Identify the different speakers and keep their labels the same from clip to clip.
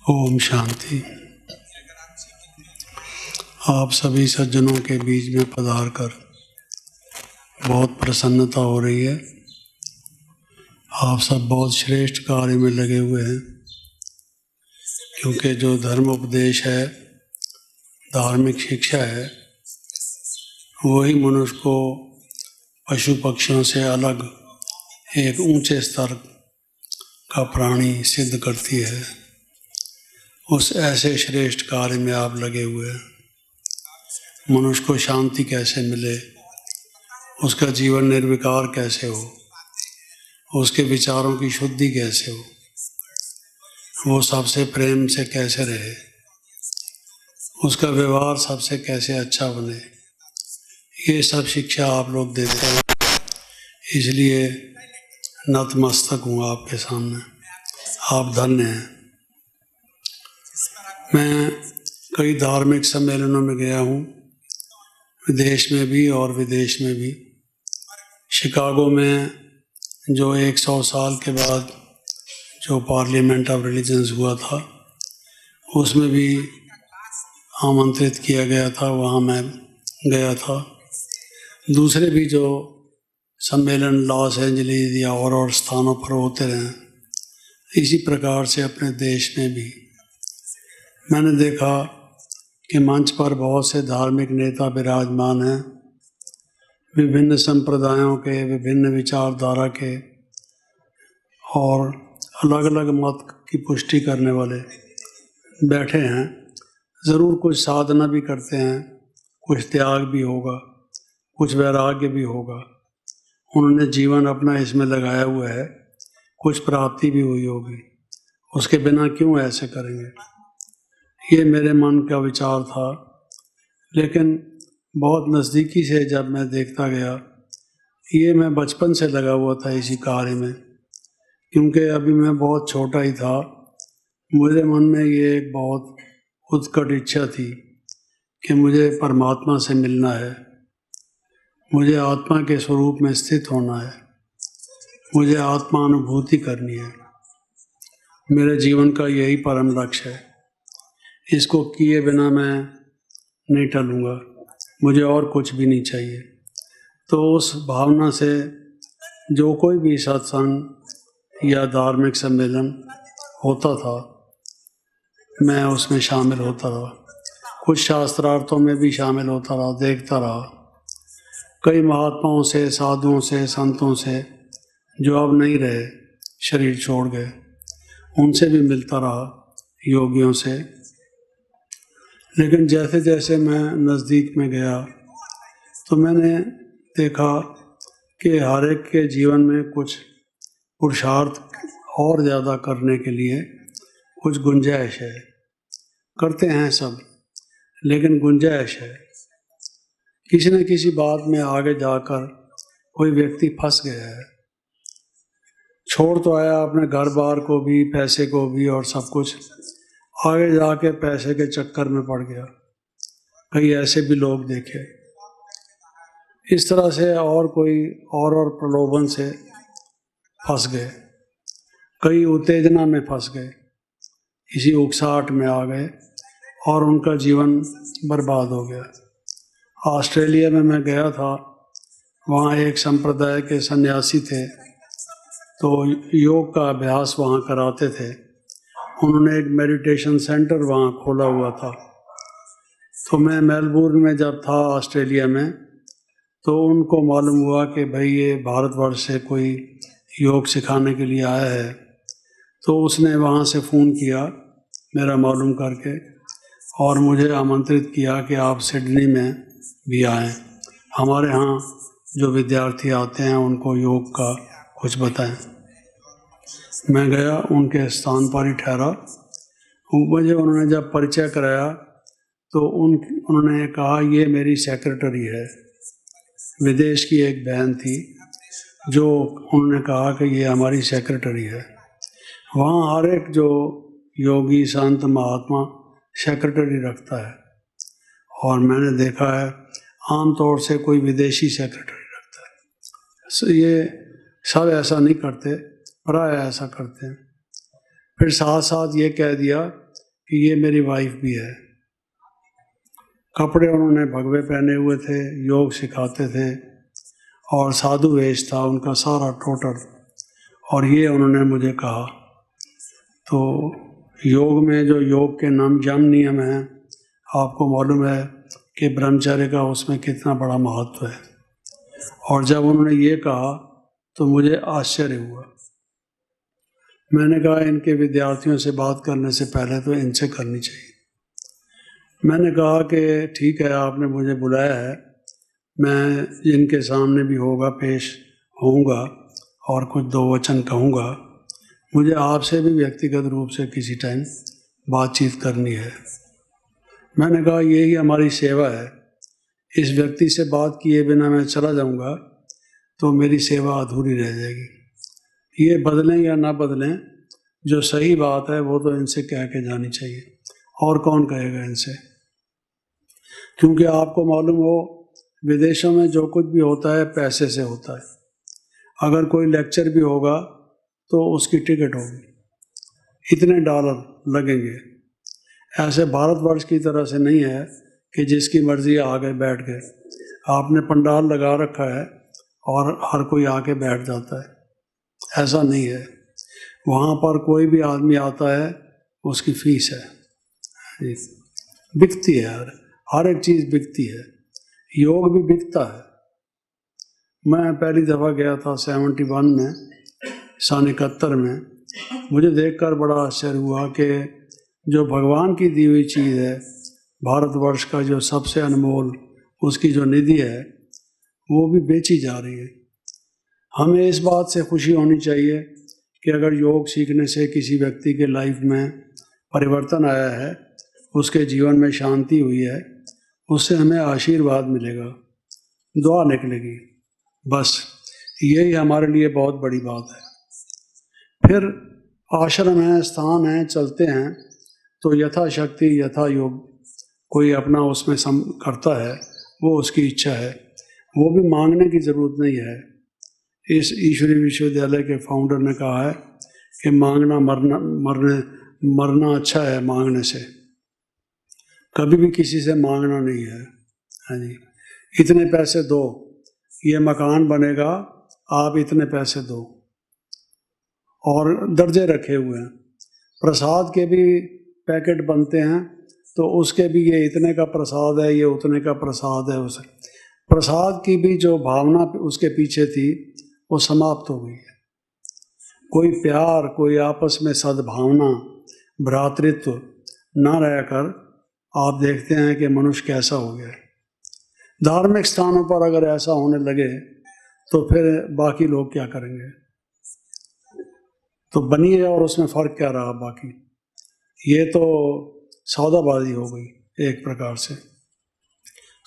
Speaker 1: ओम शांति। आप सभी सज्जनों के बीच में पधार कर बहुत प्रसन्नता हो रही है। आप सब बहुत श्रेष्ठ कार्य में लगे हुए हैं, क्योंकि जो धर्म उपदेश है, धार्मिक शिक्षा है, वही मनुष्य को पशु पक्षियों से अलग एक ऊंचे स्तर का प्राणी सिद्ध करती है। उस ऐसे श्रेष्ठ कार्य में आप लगे हुए हैं। मनुष्य को शांति कैसे मिले, उसका जीवन निर्विकार कैसे हो, उसके विचारों की शुद्धि कैसे हो, वो सबसे प्रेम से कैसे रहे, उसका व्यवहार सबसे कैसे अच्छा बने, ये सब शिक्षा आप लोग देते हैं। इसलिए नतमस्तक हूँ आपके सामने। आप धन्य हैं। मैं कई धार्मिक सम्मेलनों में गया हूँ, विदेश में भी और विदेश में भी। शिकागो में जो 100 साल के बाद जो पार्लियामेंट ऑफ रिलीजन्स हुआ था, उसमें भी आमंत्रित किया गया था, वहाँ मैं गया था। दूसरे भी जो सम्मेलन लॉस एंजलिस या और स्थानों पर होते रहे, इसी प्रकार से अपने देश में भी मैंने देखा कि मंच पर बहुत से धार्मिक नेता विराजमान हैं, विभिन्न संप्रदायों के, विभिन्न विचारधारा के और अलग अलग मत की पुष्टि करने वाले बैठे हैं। ज़रूर कुछ साधना भी करते हैं, कुछ त्याग भी होगा, कुछ वैराग्य भी होगा। उन्होंने जीवन अपना इसमें लगाया हुआ है, कुछ प्राप्ति भी हुई होगी, उसके बिना क्यों ऐसे करेंगे, ये मेरे मन का विचार था। लेकिन बहुत नज़दीकी से जब मैं देखता गया, ये मैं बचपन से लगा हुआ था इसी कार्य में, क्योंकि अभी मैं बहुत छोटा ही था। मेरे मन में ये एक बहुत उत्कट इच्छा थी कि मुझे परमात्मा से मिलना है, मुझे आत्मा के स्वरूप में स्थित होना है, मुझे आत्मानुभूति करनी है। मेरे जीवन का यही परम लक्ष्य है। इसको किए बिना मैं नहीं टलूँगा, मुझे और कुछ भी नहीं चाहिए। तो उस भावना से जो कोई भी सत्संग या धार्मिक सम्मेलन होता था, मैं उसमें शामिल होता रहा। कुछ शास्त्रार्थों में भी शामिल होता रहा, देखता रहा। कई महात्माओं से, साधुओं से, संतों से जो अब नहीं रहे, शरीर छोड़ गए, उनसे भी मिलता रहा, योगियों से। लेकिन जैसे जैसे मैं नज़दीक में गया तो मैंने देखा कि हर एक के जीवन में कुछ पुरुषार्थ और ज़्यादा करने के लिए कुछ गुंजाइश है। करते हैं सब, लेकिन गुंजाइश है। किसी न किसी बात में आगे जाकर कोई व्यक्ति फंस गया है। छोड़ तो आया अपने घर बार को भी, पैसे को भी और सब कुछ, आगे जाके पैसे के चक्कर में पड़ गया। कई ऐसे भी लोग देखे। इस तरह से और कोई और प्रलोभन से फंस गए। कई उत्तेजना में फंस गए, इसी उकसाहट में आ गए और उनका जीवन बर्बाद हो गया। ऑस्ट्रेलिया में मैं गया था, वहाँ एक संप्रदाय के सन्यासी थे, तो योग का अभ्यास वहाँ कराते थे। उन्होंने एक मेडिटेशन सेंटर वहाँ खोला हुआ था। तो मैं मेलबोर्न में जब था ऑस्ट्रेलिया में, तो उनको मालूम हुआ कि भाई ये भारतवर्ष से कोई योग सिखाने के लिए आया है। तो उसने वहाँ से फ़ोन किया मेरा मालूम करके और मुझे आमंत्रित किया कि आप सिडनी में भी आएँ, हमारे यहाँ जो विद्यार्थी आते हैं उनको योग का कुछ बताएं। मैं गया, उनके स्थान पर ही ठहरा। मुझे उन्होंने जब परिचय कराया तो उन्होंने कहा ये मेरी सेक्रेटरी है। विदेश की एक बहन थी जो उन्होंने कहा कि ये हमारी सेक्रेटरी है। वहाँ हर एक जो योगी संत महात्मा सेक्रेटरी रखता है, और मैंने देखा है आम तौर से कोई विदेशी सेक्रेटरी रखता है। ये सब ऐसा नहीं करते, प्राय ऐसा करते हैं। फिर साथ साथ ये कह दिया कि ये मेरी वाइफ भी है। कपड़े उन्होंने भगवे पहने हुए थे, योग सिखाते थे और साधु वेश था उनका सारा टोटल। और ये उन्होंने मुझे कहा। तो योग में जो योग के यम नियम हैं, आपको मालूम है कि ब्रह्मचर्य का उसमें कितना बड़ा महत्व है। और जब उन्होंने ये कहा तो मुझे आश्चर्य हुआ। मैंने कहा इनके विद्यार्थियों से बात करने से पहले तो इनसे करनी चाहिए। मैंने कहा कि ठीक है, आपने मुझे बुलाया है, मैं इनके सामने भी होगा, पेश होऊंगा और कुछ दो वचन कहूँगा। मुझे आपसे भी व्यक्तिगत रूप से किसी टाइम बातचीत करनी है। मैंने कहा यही हमारी सेवा है। इस व्यक्ति से बात किए बिना मैं चला जाऊंगा तो मेरी सेवा अधूरी रह जाएगी। ये बदलें या ना बदलें, जो सही बात है वो तो इनसे कह के जानी चाहिए। और कौन कहेगा इनसे? क्योंकि आपको मालूम हो, विदेशों में जो कुछ भी होता है पैसे से होता है। अगर कोई लेक्चर भी होगा तो उसकी टिकट होगी, इतने डॉलर लगेंगे। ऐसे भारतवर्ष की तरह से नहीं है कि जिसकी मर्जी आ गए बैठ गए। आपने पंडाल लगा रखा है और हर कोई आके बैठ जाता है, ऐसा नहीं है। वहाँ पर कोई भी आदमी आता है, उसकी फीस है, बिकती है। हर एक चीज़ बिकती है। योग भी बिकता है। मैं पहली दफ़ा गया था 71 में, सन 71 में। मुझे देखकर बड़ा आश्चर्य हुआ कि जो भगवान की दी हुई चीज़ है, भारतवर्ष का जो सबसे अनमोल उसकी जो निधि है, वो भी बेची जा रही है। हमें इस बात से खुशी होनी चाहिए कि अगर योग सीखने से किसी व्यक्ति के लाइफ में परिवर्तन आया है, उसके जीवन में शांति हुई है, उससे हमें आशीर्वाद मिलेगा, दुआ निकलेगी। बस यही हमारे लिए बहुत बड़ी बात है। फिर आश्रम है, स्थान है, चलते हैं तो यथाशक्ति यथा योग कोई अपना उसमें करता है, वो उसकी इच्छा है। वो भी मांगने की ज़रूरत नहीं है। इस ईश्वरीय विश्वविद्यालय के फाउंडर ने कहा है कि मांगना मरना अच्छा है मांगने से। कभी भी किसी से मांगना नहीं है। हाँ जी, इतने पैसे दो, ये मकान बनेगा, आप इतने पैसे दो। और दर्जे रखे हुए हैं। प्रसाद के भी पैकेट बनते हैं, तो उसके भी ये इतने का प्रसाद है, ये उतने का प्रसाद है। उसे प्रसाद की भी जो भावना उसके पीछे थी वो समाप्त हो गई है। कोई प्यार, कोई आपस में सद्भावना, भ्रातृत्व ना रहकर आप देखते हैं कि मनुष्य कैसा हो गया है। धार्मिक स्थानों पर अगर ऐसा होने लगे तो फिर बाकी लोग क्या करेंगे? तो बनिए, और उसमें फ़र्क क्या रहा बाकी? ये तो सौदाबाजी हो गई एक प्रकार से।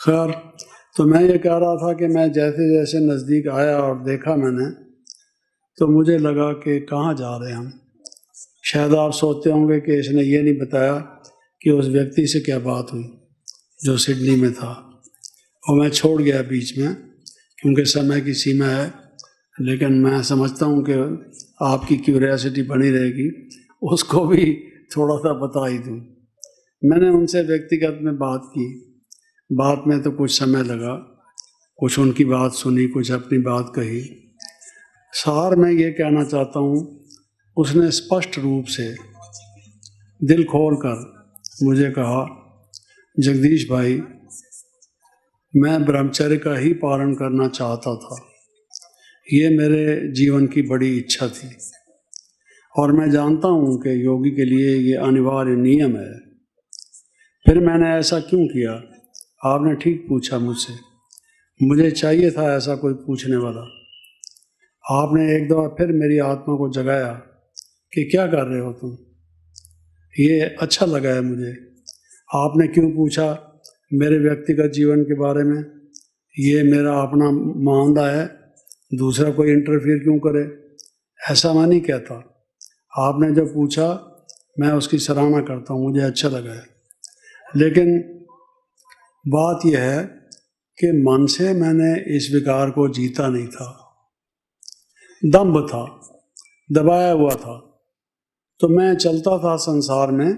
Speaker 1: खैर, तो मैं ये कह रहा था कि मैं जैसे जैसे नज़दीक आया और देखा मैंने, तो मुझे लगा कि कहाँ जा रहे हैं हम। शायद आप सोचते होंगे कि इसने ये नहीं बताया कि उस व्यक्ति से क्या बात हुई जो सिडनी में था, और मैं छोड़ गया बीच में क्योंकि समय की सीमा है। लेकिन मैं समझता हूँ कि आपकी क्यूरियोसिटी बनी रहेगी, उसको भी थोड़ा सा बता ही दूँ। मैंने उनसे व्यक्तिगत में बात की। बात में तो कुछ समय लगा, कुछ उनकी बात सुनी, कुछ अपनी बात कही। सार मैं ये कहना चाहता हूँ, उसने स्पष्ट रूप से दिल खोल कर मुझे कहा, जगदीश भाई, मैं ब्रह्मचर्य का ही पालन करना चाहता था। ये मेरे जीवन की बड़ी इच्छा थी और मैं जानता हूँ कि योगी के लिए ये अनिवार्य नियम है। फिर मैंने ऐसा क्यों किया? आपने ठीक पूछा मुझसे। मुझे चाहिए था ऐसा कोई पूछने वाला। आपने एक दफ़ा फिर मेरी आत्मा को जगाया कि क्या कर रहे हो तुम। ये अच्छा लगा है मुझे। आपने क्यों पूछा मेरे व्यक्तिगत जीवन के बारे में? ये मेरा अपना मामला है, दूसरा कोई इंटरफियर क्यों करे? ऐसा मैं नहीं कहता। आपने जो पूछा मैं उसकी सराहना करता हूँ, मुझे अच्छा लगा है। लेकिन बात यह है कि मन से मैंने इस विकार को जीता नहीं था। दंभ था, दबाया हुआ था। तो मैं चलता था संसार में,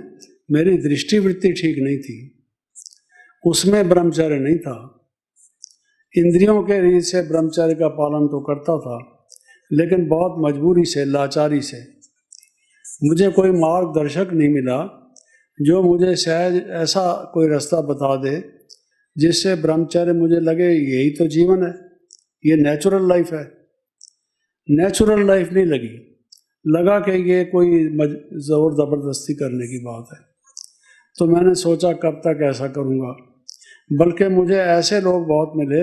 Speaker 1: मेरी दृष्टिवृत्ति ठीक नहीं थी, उसमें ब्रह्मचर्य नहीं था। इंद्रियों के रीत से ब्रह्मचर्य का पालन तो करता था, लेकिन बहुत मजबूरी से, लाचारी से। मुझे कोई मार्गदर्शक नहीं मिला जो मुझे सहज ऐसा कोई रास्ता बता दे जिससे ब्रह्मचर्य मुझे लगे यही तो जीवन है, ये नेचुरल लाइफ है। नेचुरल लाइफ नहीं लगी, लगा कि ये कोई ज़ोर ज़बरदस्ती करने की बात है। तो मैंने सोचा कब तक ऐसा करूँगा, बल्कि मुझे ऐसे लोग बहुत मिले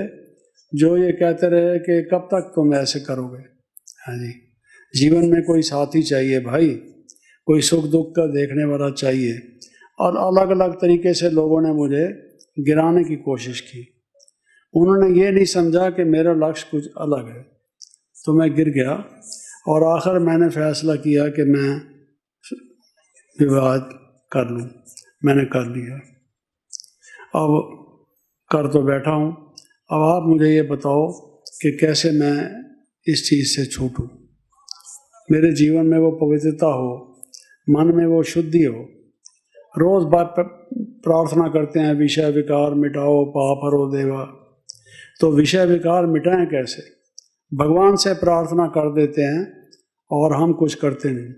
Speaker 1: जो ये कहते रहे कि कब तक तुम ऐसे करोगे। हाँ जी, जीवन में कोई साथी चाहिए भाई, कोई सुख दुख का देखने वाला चाहिए। और अलग अलग तरीके से लोगों ने मुझे गिराने की कोशिश की। उन्होंने ये नहीं समझा कि मेरा लक्ष्य कुछ अलग है। तो मैं गिर गया और आखिर मैंने फैसला किया कि मैं विवाह कर लूँ। मैंने कर लिया, अब कर तो बैठा हूँ। अब आप मुझे ये बताओ कि कैसे मैं इस चीज़ से छूटूँ, मेरे जीवन में वो पवित्रता हो, मन में वो शुद्धि हो। रोज़ बात प्रार्थना करते हैं, विषय विकार मिटाओ पाप हरो देवा। तो विषय विकार मिटाएं कैसे? भगवान से प्रार्थना कर देते हैं और हम कुछ करते नहीं।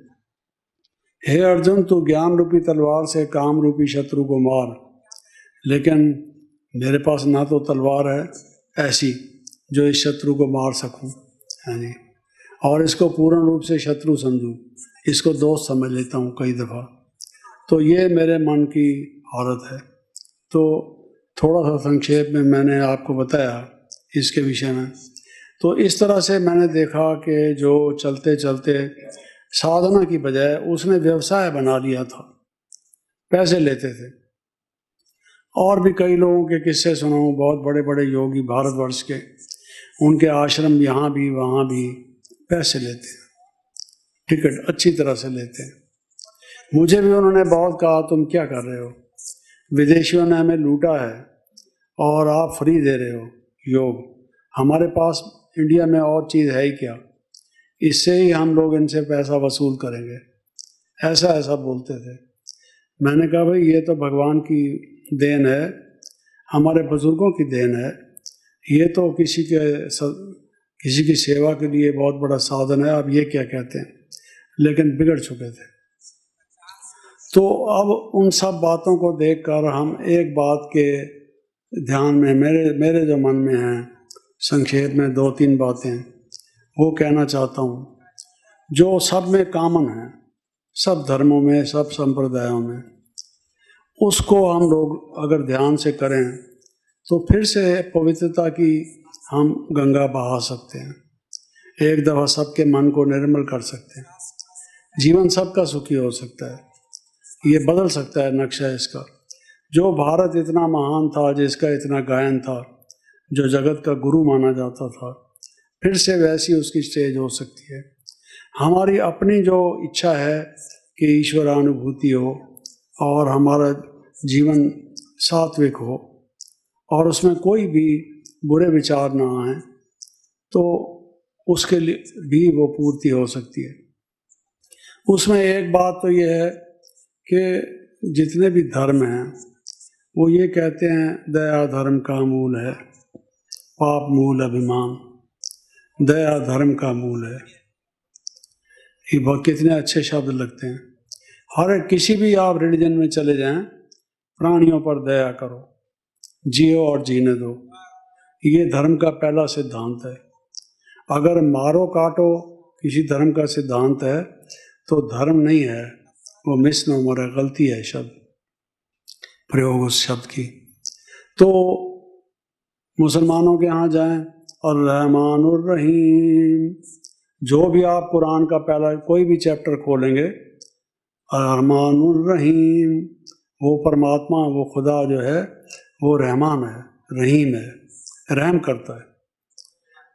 Speaker 1: हे अर्जुन, तू ज्ञान रूपी तलवार से काम रूपी शत्रु को मार, लेकिन मेरे पास ना तो तलवार है ऐसी जो इस शत्रु को मार सकूं, है नहीं, और इसको पूर्ण रूप से शत्रु समझूं, इसको दोस्त समझ लेता हूं कई दफ़ा। तो ये मेरे मन की हालत है। तो थोड़ा सा संक्षेप में मैंने आपको बताया इसके विषय में। तो इस तरह से मैंने देखा कि जो चलते चलते साधना की बजाय उसने व्यवसाय बना लिया था, पैसे लेते थे। और भी कई लोगों के किस्से सुनाऊं, बहुत बड़े बड़े योगी भारतवर्ष के, उनके आश्रम यहाँ भी वहाँ भी पैसे लेते हैं, टिकट अच्छी तरह से लेते हैं। मुझे भी उन्होंने बहुत कहा तुम क्या कर रहे हो, विदेशियों ने हमें लूटा है और आप फ्री दे रहे हो योग, हमारे पास इंडिया में और चीज़ है ही क्या, इससे ही हम लोग इनसे पैसा वसूल करेंगे, ऐसा ऐसा बोलते थे। मैंने कहा भाई ये तो भगवान की देन है, हमारे बुजुर्गों की देन है, ये तो किसी की सेवा के लिए बहुत बड़ा साधन है, आप ये क्या कहते हैं। लेकिन बिगड़ चुके थे। तो अब उन सब बातों को देखकर हम एक बात के ध्यान में, मेरे जो मन में है, संक्षेप में 2-3 बातें वो कहना चाहता हूँ, जो सब में कॉमन है, सब धर्मों में, सब संप्रदायों में। उसको हम लोग अगर ध्यान से करें तो फिर से पवित्रता की हम गंगा बहा सकते हैं, एक दफ़ा सबके मन को निर्मल कर सकते हैं, जीवन सबका सुखी हो सकता है, ये बदल सकता है नक्शा इसका। जो भारत इतना महान था, जिसका इतना गायन था, जो जगत का गुरु माना जाता था, फिर से वैसी उसकी स्टेज हो सकती है। हमारी अपनी जो इच्छा है कि ईश्वरानुभूति हो और हमारा जीवन सात्विक हो और उसमें कोई भी बुरे विचार ना आए, तो उसके लिए भी वो पूर्ति हो सकती है। उसमें एक बात तो ये है कि जितने भी धर्म हैं वो ये कहते हैं दया धर्म का मूल है, पाप मूल अभिमान, दया धर्म का मूल है। ये बहुत कितने अच्छे शब्द लगते हैं। हर किसी भी आप रिलीजन में चले जाएं, प्राणियों पर दया करो, जियो और जीने दो, ये धर्म का पहला सिद्धांत है। अगर मारो काटो किसी धर्म का सिद्धांत है तो धर्म नहीं है, वो मिसनोमर है, गलती है शब्द प्रयोग उस शब्द की। तो मुसलमानों के यहाँ जाएं और रहमानुर रहीम, जो भी आप कुरान का पहला कोई भी चैप्टर खोलेंगे, रहमानुर रहीम, वो परमात्मा, वो खुदा जो है वो रहमान है, रहीम है, रहम करता है।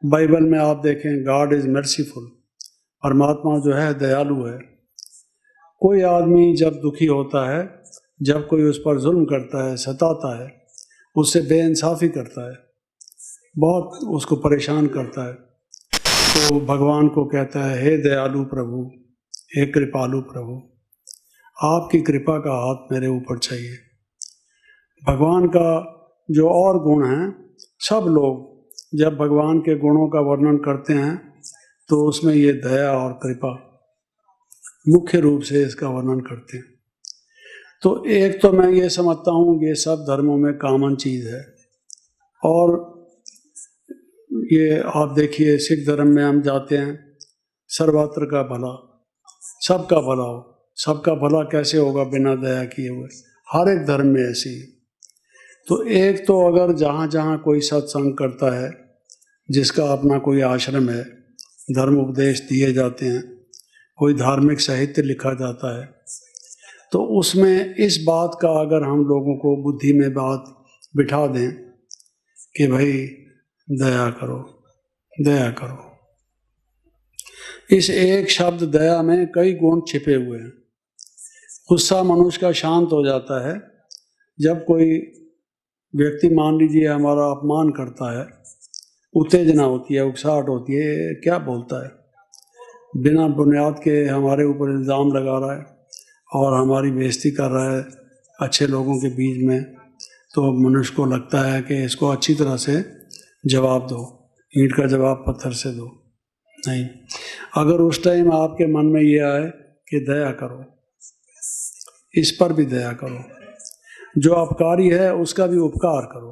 Speaker 1: बाइबल में आप देखें गॉड इज़ मर्सीफुल, परमात्मा जो है दयालु है। कोई आदमी जब दुखी होता है, जब कोई उस पर जुल्म करता है, सताता है, उससे बेइंसाफ़ी करता है, बहुत उसको परेशान करता है, तो भगवान को कहता है हे दयालु प्रभु, हे कृपालु प्रभु, आपकी कृपा का हाथ मेरे ऊपर चाहिए। भगवान का जो और गुण हैं, सब लोग जब भगवान के गुणों का वर्णन करते हैं तो उसमें ये दया और कृपा मुख्य रूप से इसका वर्णन करते हैं। तो एक तो मैं ये समझता हूँ ये सब धर्मों में कॉमन चीज़ है। और ये आप देखिए सिख धर्म में हम जाते हैं, सर्वत्र का भला, सबका भला हो। सबका भला कैसे होगा बिना दया किए हुए? हर एक धर्म में ऐसी। तो एक तो अगर जहाँ जहाँ कोई सत्संग करता है, जिसका अपना कोई आश्रम है, धर्म उपदेश दिए जाते हैं, कोई धार्मिक साहित्य लिखा जाता है, तो उसमें इस बात का अगर हम लोगों को बुद्धि में बात बिठा दें कि भाई दया करो, दया करो। इस एक शब्द दया में कई गुण छिपे हुए हैं। गुस्सा मनुष्य का शांत हो जाता है जब कोई व्यक्ति मान लीजिए हमारा अपमान करता है, उत्तेजना होती है, उकसाहट होती है, क्या बोलता है, बिना बुनियाद के हमारे ऊपर इल्ज़ाम लगा रहा है और हमारी बेइज्जती कर रहा है अच्छे लोगों के बीच में, तो मनुष्य को लगता है कि इसको अच्छी तरह से जवाब दो, ईंट का जवाब पत्थर से दो। नहीं, अगर उस टाइम आपके मन में ये आए कि दया करो, इस पर भी दया करो, जो अपकारी है उसका भी उपकार करो,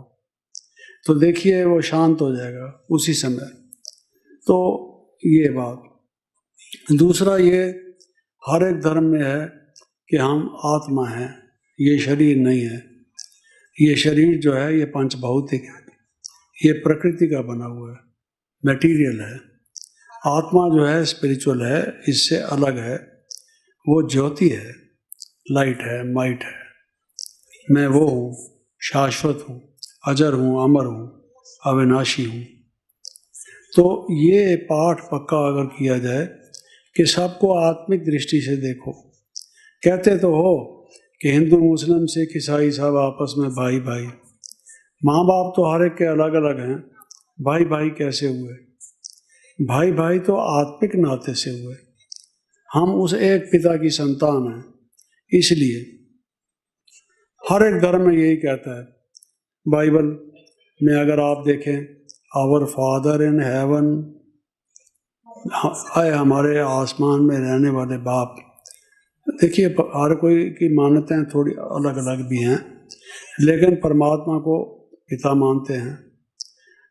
Speaker 1: तो देखिए वो शांत हो जाएगा उसी समय। तो ये बात। दूसरा ये हर एक धर्म में है कि हम आत्मा हैं, ये शरीर नहीं है। ये शरीर जो है ये पंचभौतिक है, ये प्रकृति का बना हुआ है, मटेरियल है। आत्मा जो है स्पिरिचुअल है, इससे अलग है, वो ज्योति है, लाइट है, माइट है। मैं वो हूँ, शाश्वत हूँ, अजर हूँ, अमर हूँ, अविनाशी हूँ। तो ये पाठ पक्का अगर किया जाए कि सबको आत्मिक दृष्टि से देखो। कहते तो हो कि हिंदू मुस्लिम सिख ईसाई सब आपस में भाई भाई, माँ बाप तो हर एक के अलग अलग हैं, भाई भाई कैसे हुए? भाई भाई तो आत्मिक नाते से हुए। हम उस एक पिता की संतान हैं, इसलिए हर एक धर्म में यही कहता है। बाइबल में अगर आप देखें, आवर फादर इन हेवन, आए हमारे आसमान में रहने वाले बाप। देखिए हर कोई की मान्यताएं थोड़ी अलग अलग भी हैं, लेकिन परमात्मा को पिता मानते हैं।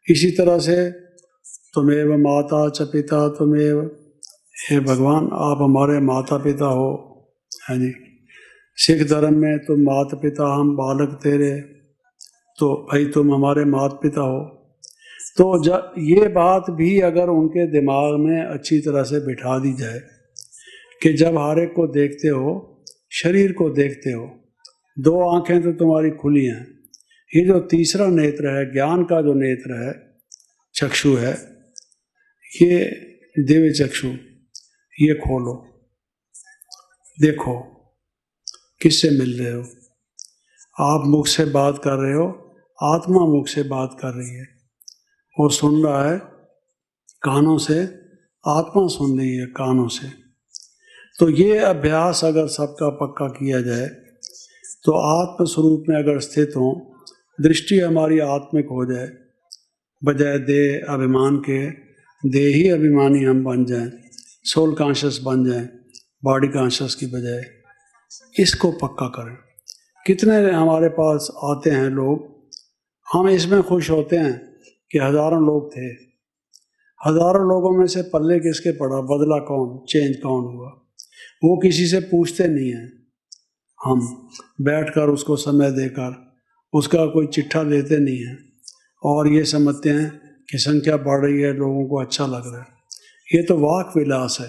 Speaker 1: इसी तरह से तुमेव माता च पिता तुमेव, हे भगवान आप हमारे माता पिता हो, है जी। सिख धर्म में तुम माता पिता हम बालक तेरे, तो भाई तुम हमारे माता पिता हो। तो ये बात भी अगर उनके दिमाग में अच्छी तरह से बिठा दी जाए कि जब हर एक को देखते हो, शरीर को देखते हो, दो आंखें तो तुम्हारी खुली हैं, ये जो तीसरा नेत्र है, ज्ञान का जो नेत्र है, चक्षु है, ये दिव्य चक्षु, ये खोलो, देखो किससे मिल रहे हो। आप मुख से बात कर रहे हो, आत्मा मुख से बात कर रही है, वो सुन रहा है कानों से, आत्मा सुन रही है कानों से। तो ये अभ्यास अगर सबका पक्का किया जाए तो आत्म स्वरूप में अगर स्थित हो, दृष्टि हमारी आत्मिक हो जाए, बजाय देह अभिमान के देही अभिमानी हम बन जाएं, सोल कॉन्शियस बन जाएं, बॉडी कॉन्शियस की बजाय, इसको पक्का करें। कितने हमारे पास आते हैं लोग, हम इसमें खुश होते हैं कि हज़ारों लोग थे, हज़ारों लोगों में से पल्ले किसके पड़ा, बदला कौन, चेंज कौन हुआ, वो किसी से पूछते नहीं हैं। हम बैठकर उसको समय देकर उसका कोई चिट्ठा लेते नहीं हैं और ये समझते हैं कि संख्या बढ़ रही है, लोगों को अच्छा लग रहा है। ये तो वाक विलास है,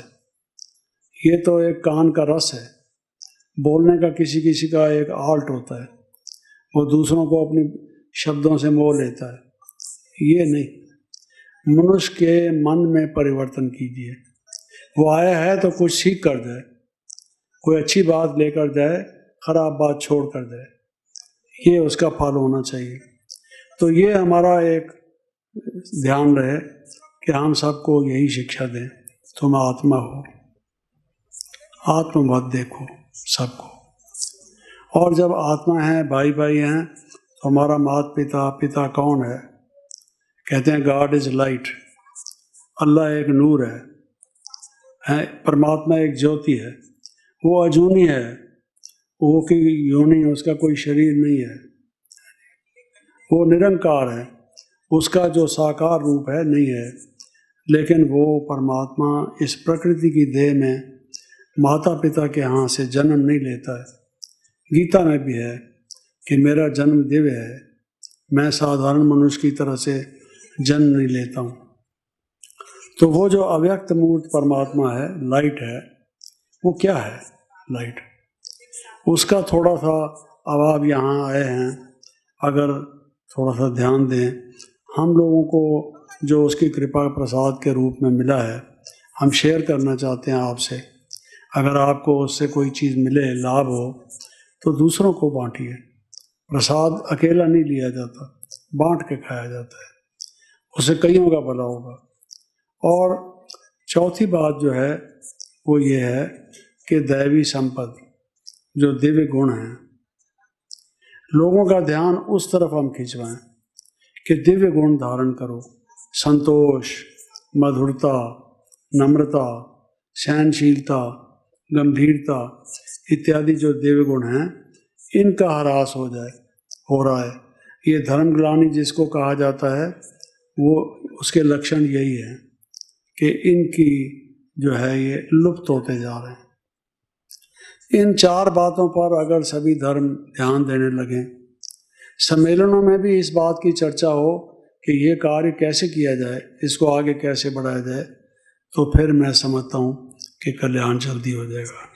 Speaker 1: ये तो एक कान का रस है। बोलने का किसी किसी का एक आर्ट होता है, वो दूसरों को अपनी शब्दों से मोह लेता है। ये नहीं, मनुष्य के मन में परिवर्तन कीजिए। वो आया है तो कुछ सीख कर जाए, कोई अच्छी बात लेकर जाए, खराब बात छोड़ कर जाए, ये उसका फल होना चाहिए। तो ये हमारा एक ध्यान रहे कि हम सबको यही शिक्षा दें, तुम आत्मा हो, आत्मवत देखो सबको। और जब आत्मा है, भाई भाई हैं, तो हमारा माता पिता, पिता कौन है? कहते हैं गॉड इज़ लाइट, अल्लाह एक नूर है, परमात्मा एक ज्योति है, वो अजूनी है, वो की योनि, उसका कोई शरीर नहीं है, वो निरंकार है, उसका जो साकार रूप है नहीं है, लेकिन वो परमात्मा इस प्रकृति की देह में माता पिता के यहाँ से जन्म नहीं लेता है। गीता में भी है कि मेरा जन्म दिव्य है, मैं साधारण मनुष्य की तरह से जन्म नहीं लेता हूँ। तो वो जो अव्यक्त मूर्त परमात्मा है, लाइट है, वो क्या है? लाइट, उसका थोड़ा सा अब आप यहाँ आए हैं, अगर थोड़ा सा ध्यान दें, हम लोगों को जो उसकी कृपा प्रसाद के रूप में मिला है, हम शेयर करना चाहते हैं आपसे। अगर आपको उससे कोई चीज़ मिले, लाभ हो, तो दूसरों को बांटिए। प्रसाद अकेला नहीं लिया जाता, बांट के खाया जाता है, उससे कईयों का भला होगा। और चौथी बात जो है वो ये है कि दैवी संपत्ति, जो दिव्य गुण हैं, लोगों का ध्यान उस तरफ हम खिंचवाएं कि दिव्य गुण धारण करो। संतोष, मधुरता, नम्रता, सहनशीलता, गंभीरता इत्यादि जो दिव्य गुण हैं, इनका ह्रास हो रहा है। ये धर्मग्लानि जिसको कहा जाता है, वो उसके लक्षण यही है कि इनकी जो है ये लुप्त होते जा रहे हैं। इन चार बातों पर अगर सभी धर्म ध्यान देने लगें, सम्मेलनों में भी इस बात की चर्चा हो कि ये कार्य कैसे किया जाए, इसको आगे कैसे बढ़ाया जाए, तो फिर मैं समझता हूँ कि कल्याण जल्दी हो जाएगा।